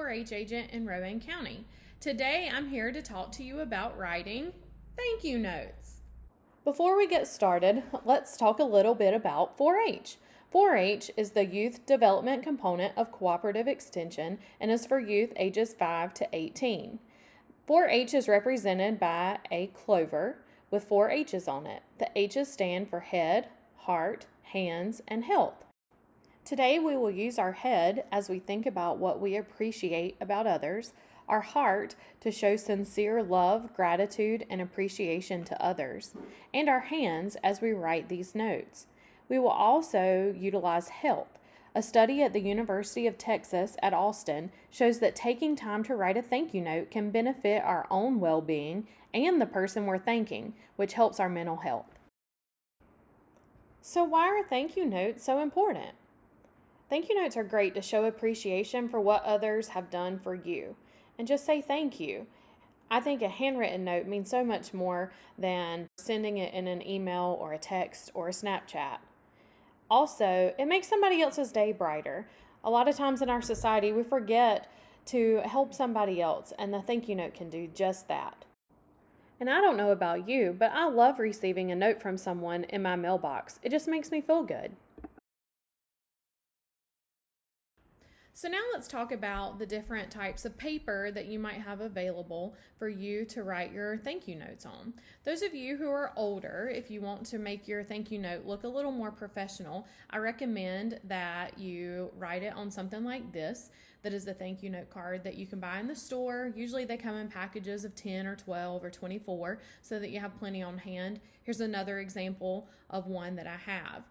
4-H agent in Rowan County. Today I'm here to talk to you about writing thank you notes. Before we get started, let's talk a little bit about 4-H. 4-H is the youth development component of cooperative extension and is for youth ages 5 to 18. 4-H is represented by a clover with 4 H's on it. The H's stand for head, heart, hands, and health. Today we will use our head as we think about what we appreciate about others, our heart to show sincere love, gratitude, and appreciation to others, and our hands as we write these notes. We will also utilize health. A study at the University of Texas at Austin shows that taking time to write a thank you note can benefit our own well-being and the person we're thanking, which helps our mental health. So why are thank you notes so important? Thank you notes are great to show appreciation for what others have done for you and just say thank you. I think a handwritten note means so much more than sending it in an email or a text or a Snapchat. Also, it makes somebody else's day brighter. A lot of times in our society, we forget to help somebody else, and the thank you note can do just that. And I don't know about you, but I love receiving a note from someone in my mailbox. It just makes me feel good. So now let's talk about the different types of paper that you might have available for you to write your thank you notes on. Those of you who are older, if you want to make your thank you note look a little more professional, I recommend that you write it on something like this. That is the thank you note card that you can buy in the store. Usually they come in packages of 10 or 12 or 24 so that you have plenty on hand. Here's another example of one that I have.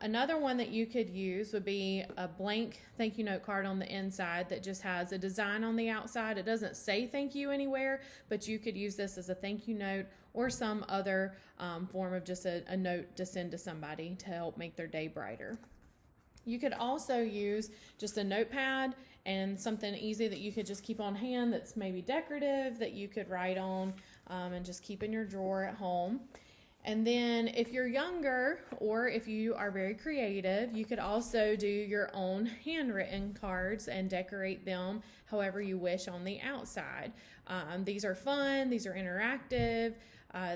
Another one that you could use would be a blank thank you note card on the inside that just has a design on the outside. It doesn't say thank you anywhere, but you could use this as a thank you note or some other form of just a note to send to somebody to help make their day brighter. You could also use just a notepad and something easy that you could just keep on hand that's maybe decorative that you could write on and just keep in your drawer at home. And then if you're younger or if you are very creative, you could also do your own handwritten cards and decorate them however you wish on the outside. These are fun, these are interactive,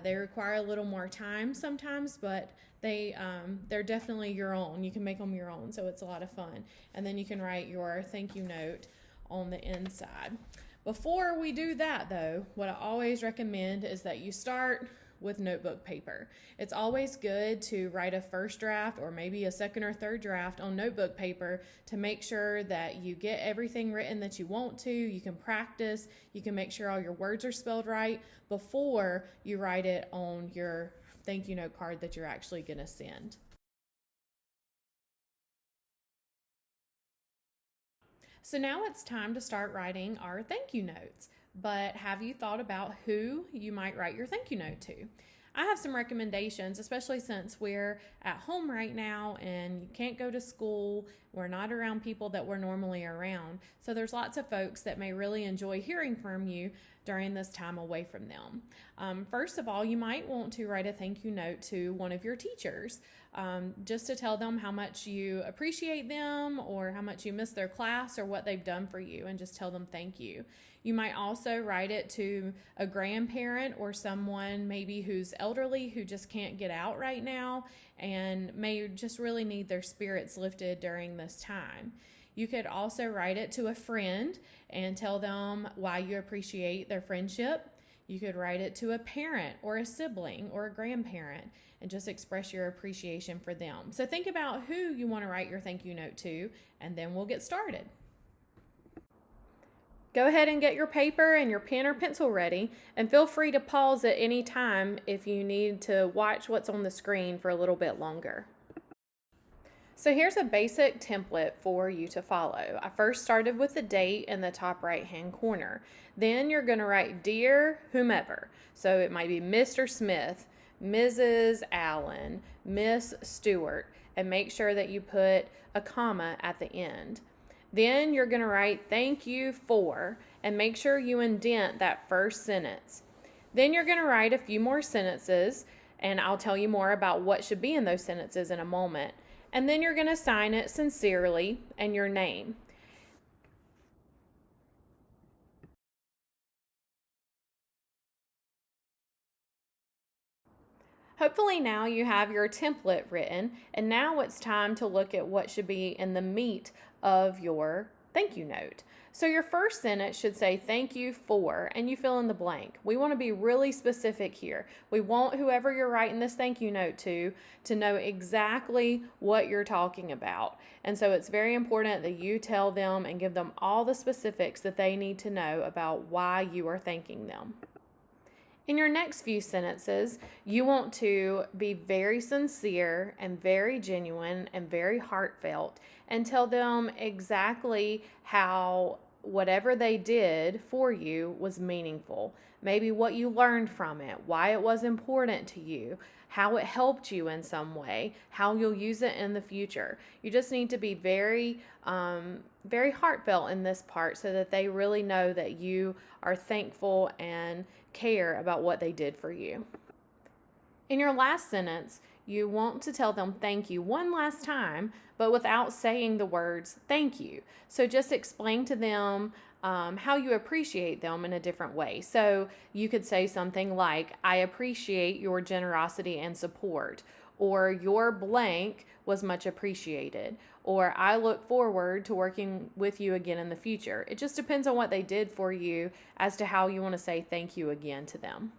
they require a little more time sometimes, but they're definitely your own. You can make them your own, so it's a lot of fun. And then you can write your thank you note on the inside. Before we do that though, what I always recommend is that you start with notebook paper. It's always good to write a first draft or maybe a second or third draft on notebook paper to make sure that you get everything written that you want to. You can practice, you can make sure all your words are spelled right before you write it on your thank you note card that you're actually going to send. So now it's time to start writing our thank you notes. But have you thought about who you might write your thank you note to? I have some recommendations, especially since we're at home right now and you can't go to school. We're not around people that we're normally around. So there's lots of folks that may really enjoy hearing from you during this time away from them. First of all, you might want to write a thank you note to one of your teachers, just to tell them how much you appreciate them or how much you miss their class or what they've done for you, and just tell them thank you. You might also write it to a grandparent or someone maybe who's elderly who just can't get out right now and may just really need their spirits lifted during this time. You could also write it to a friend and tell them why you appreciate their friendship. You could write it to a parent or a sibling or a grandparent and just express your appreciation for them. So think about who you want to write your thank you note to, and then we'll get started. Go ahead and get your paper and your pen or pencil ready, and feel free to pause at any time if you need to watch what's on the screen for a little bit longer. So here's a basic template for you to follow. I first started with the date in the top right-hand corner. Then you're going to write Dear whomever. So it might be Mr. Smith, Mrs. Allen, Miss Stewart, and make sure that you put a comma at the end. Then you're going to write thank you for, and make sure you indent that first sentence. Then you're going to write a few more sentences, and I'll tell you more about what should be in those sentences in a moment. And then you're going to sign it sincerely and your name. Hopefully now you have your template written, and now it's time to look at what should be in the meat of your thank you note. So your first sentence should say thank you for, and you fill in the blank. We want to be really specific here. We want whoever you're writing this thank you note to know exactly what you're talking about. And so it's very important that you tell them and give them all the specifics that they need to know about why you are thanking them. In your next few sentences, you want to be very sincere and very genuine and very heartfelt and tell them exactly how whatever they did for you was meaningful. Maybe what you learned from it, why it was important to you, how it helped you in some way, how you'll use it in the future. You just need to be very heartfelt in this part so that they really know that you are thankful and care about what they did for you. In your last sentence, you want to tell them thank you one last time, but without saying the words thank you. So just explain to them how you appreciate them in a different way. So you could say something like, I appreciate your generosity and support, or your blank was much appreciated, or I look forward to working with you again in the future. It just depends on what they did for you as to how you want to say thank you again to them.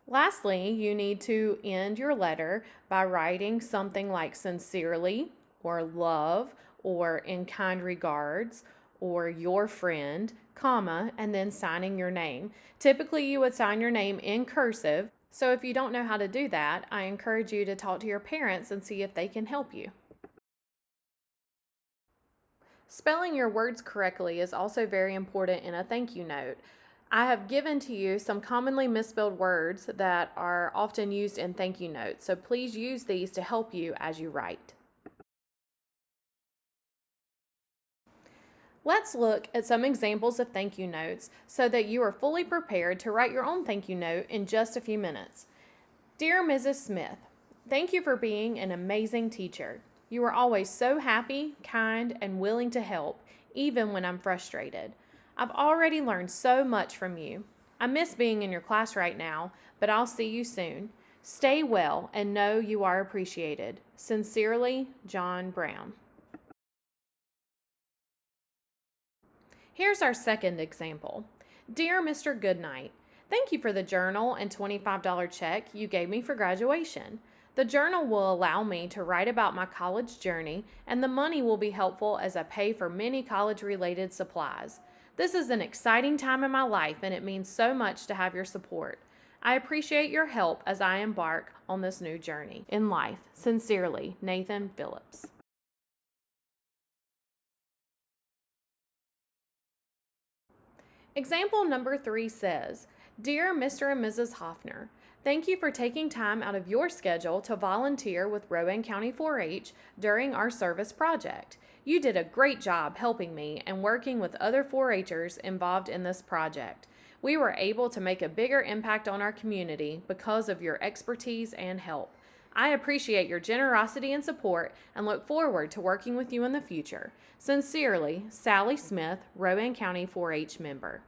Lastly, you need to end your letter by writing something like sincerely, or love, or in kind regards, or your friend, comma, and then signing your name. Typically, you would sign your name in cursive. So if you don't know how to do that, I encourage you to talk to your parents and see if they can help you. Spelling your words correctly is also very important in a thank you note. I have given to you some commonly misspelled words that are often used in thank you notes, so please use these to help you as you write. Let's look at some examples of thank you notes so that you are fully prepared to write your own thank you note in just a few minutes. Dear Mrs. Smith, thank you for being an amazing teacher. You are always so happy, kind, and willing to help, even when I'm frustrated. I've already learned so much from you. I miss being in your class right now, but I'll see you soon. Stay well and know you are appreciated. Sincerely, John Brown. Here's our second example. Dear Mr. Goodnight, thank you for the journal and $25 check you gave me for graduation. The journal will allow me to write about my college journey, and the money will be helpful as I pay for many college-related supplies. This is an exciting time in my life, and it means so much to have your support. I appreciate your help as I embark on this new journey in life. Sincerely, Nathan Phillips. Example number 3 says, Dear Mr. and Mrs. Hoffner, thank you for taking time out of your schedule to volunteer with Rowan County 4-H during our service project. You did a great job helping me and working with other 4-Hers involved in this project. We were able to make a bigger impact on our community because of your expertise and help. I appreciate your generosity and support and look forward to working with you in the future. Sincerely, Sally Smith, Rowan County 4-H member.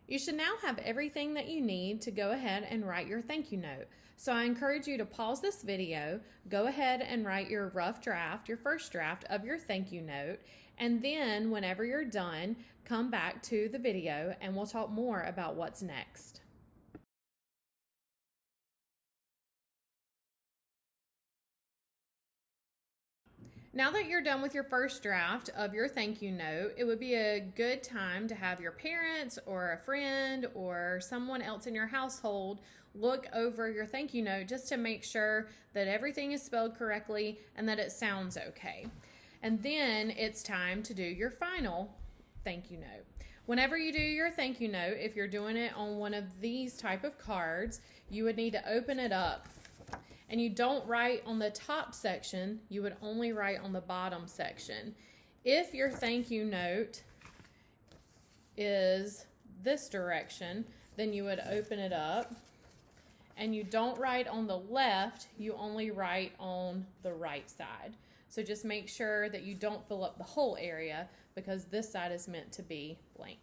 You should now have everything that you need to go ahead and write your thank you note. So I encourage you to pause this video, go ahead and write your rough draft, your first draft of your thank you note, and then whenever you're done, come back to the video and we'll talk more about what's next. Now that you're done with your first draft of your thank you note, it would be a good time to have your parents or a friend or someone else in your household look over your thank you note just to make sure that everything is spelled correctly and that it sounds okay. And then it's time to do your final thank you note. Whenever you do your thank you note, if you're doing it on one of these type of cards, you would need to open it up. And you don't write on the top section, you would only write on the bottom section. If your thank you note is this direction, then you would open it up. And you don't write on the left, you only write on the right side. So just make sure that you don't fill up the whole area because this side is meant to be blank.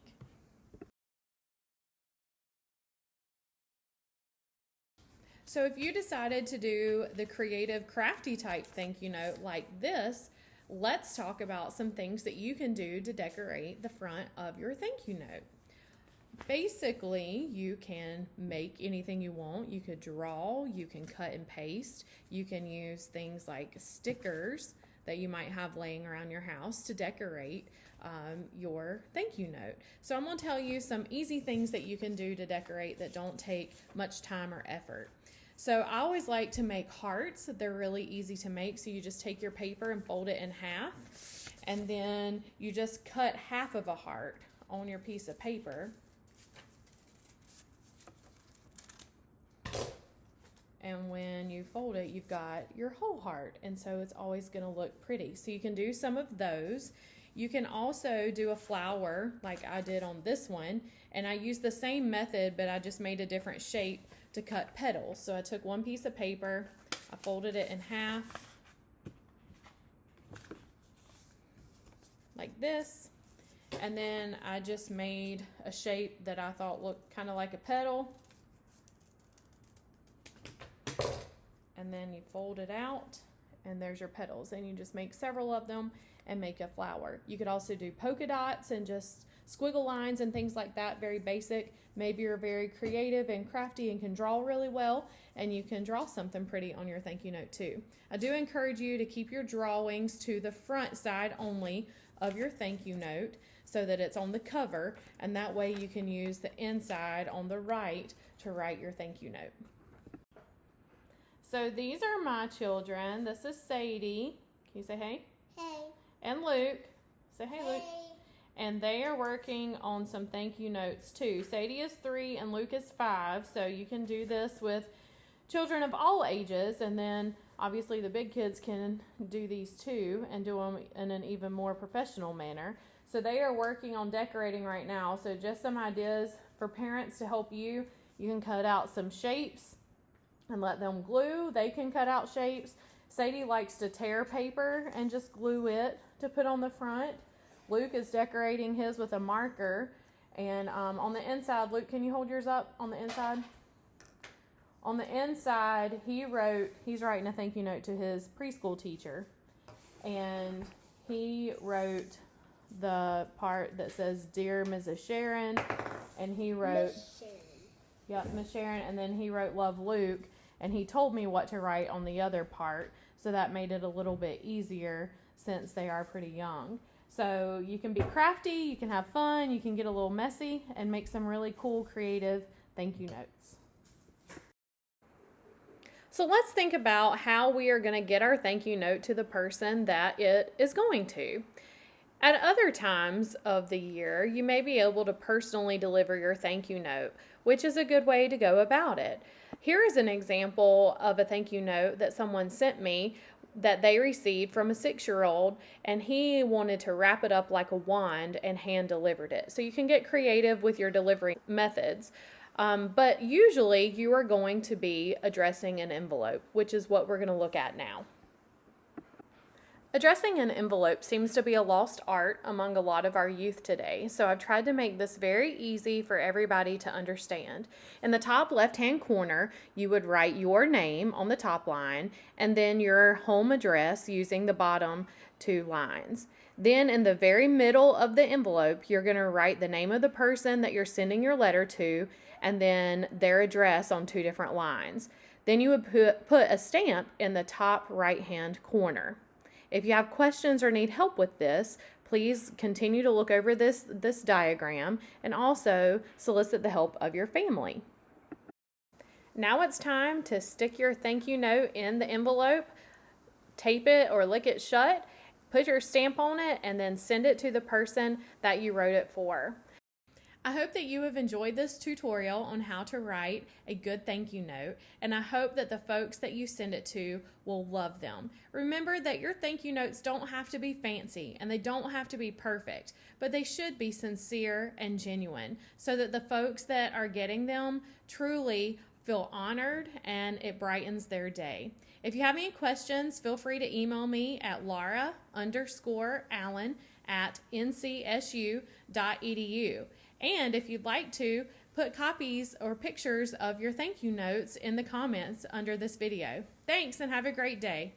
So if you decided to do the creative, crafty type thank you note like this, let's talk about some things that you can do to decorate the front of your thank you note. Basically, you can make anything you want. You could draw, you can cut and paste, you can use things like stickers that you might have laying around your house to decorate your thank you note. So I'm going to tell you some easy things that you can do to decorate that don't take much time or effort. So I always like to make hearts. They're really easy to make. So you just take your paper and fold it in half, and then you just cut half of a heart on your piece of paper. And when you fold it, you've got your whole heart. And so it's always going to look pretty. So you can do some of those. You can also do a flower like I did on this one. And I used the same method, but I just made a different shape to cut petals. So I took one piece of paper, I folded it in half like this. And then I just made a shape that I thought looked kind of like a petal. And then you fold it out, and there's your petals. And you just make several of them and make a flower. You could also do polka dots and just squiggle lines and things like that, very basic. Maybe you're very creative and crafty and can draw really well, and you can draw something pretty on your thank you note too. I do encourage you to keep your drawings to the front side only of your thank you note so that it's on the cover, and that way you can use the inside on the right to write your thank you note. So these are my children. This is Sadie. Can you say hey? Hey. And Luke. Say hey, Hey. Luke. And they are working on some thank you notes too. Sadie is 3 and Luke is 5. So you can do this with children of all ages. And then obviously the big kids can do these too and do them in an even more professional manner. So they are working on decorating right now. So just some ideas for parents to help you. You can cut out some shapes and let them glue. They can cut out shapes. Sadie likes to tear paper and just glue it to put on the front. Luke is decorating his with a marker. And on the inside, Luke, can you hold yours up on the inside? On the inside, he's writing a thank you note to his preschool teacher. And he wrote the part that says, Dear Mrs. Sharon. And he wrote, Miss Sharon. And then he wrote, Love Luke. And he told me what to write on the other part, so that made it a little bit easier since they are pretty young. So you can be crafty, you can have fun, you can get a little messy, and make some really cool, creative thank you notes. So let's think about how we are going to get our thank you note to the person that it is going to. At other times of the year, you may be able to personally deliver your thank you note, which is a good way to go about it. Here is an example of a thank you note that someone sent me that they received from a 6-year-old, and he wanted to wrap it up like a wand and hand delivered it. So you can get creative with your delivery methods, but usually you are going to be addressing an envelope, which is what we're going to look at now. Addressing an envelope seems to be a lost art among a lot of our youth today, so I've tried to make this very easy for everybody to understand. In the top left-hand corner, you would write your name on the top line and then your home address using the bottom 2 lines. Then in the very middle of the envelope, you're going to write the name of the person that you're sending your letter to and then their address on 2 different lines. Then you would put a stamp in the top right-hand corner. If you have questions or need help with this, please continue to look over this diagram and also solicit the help of your family. Now it's time to stick your thank you note in the envelope, tape it or lick it shut, put your stamp on it, and then send it to the person that you wrote it for. I hope that you have enjoyed this tutorial on how to write a good thank you note, and I hope that the folks that you send it to will love them. Remember that your thank you notes don't have to be fancy and they don't have to be perfect, but they should be sincere and genuine so that the folks that are getting them truly feel honored and it brightens their day. If you have any questions, feel free to email me at Laura_Allen@ncsu.edu. And if you'd like to, put copies or pictures of your thank you notes in the comments under this video. Thanks and have a great day.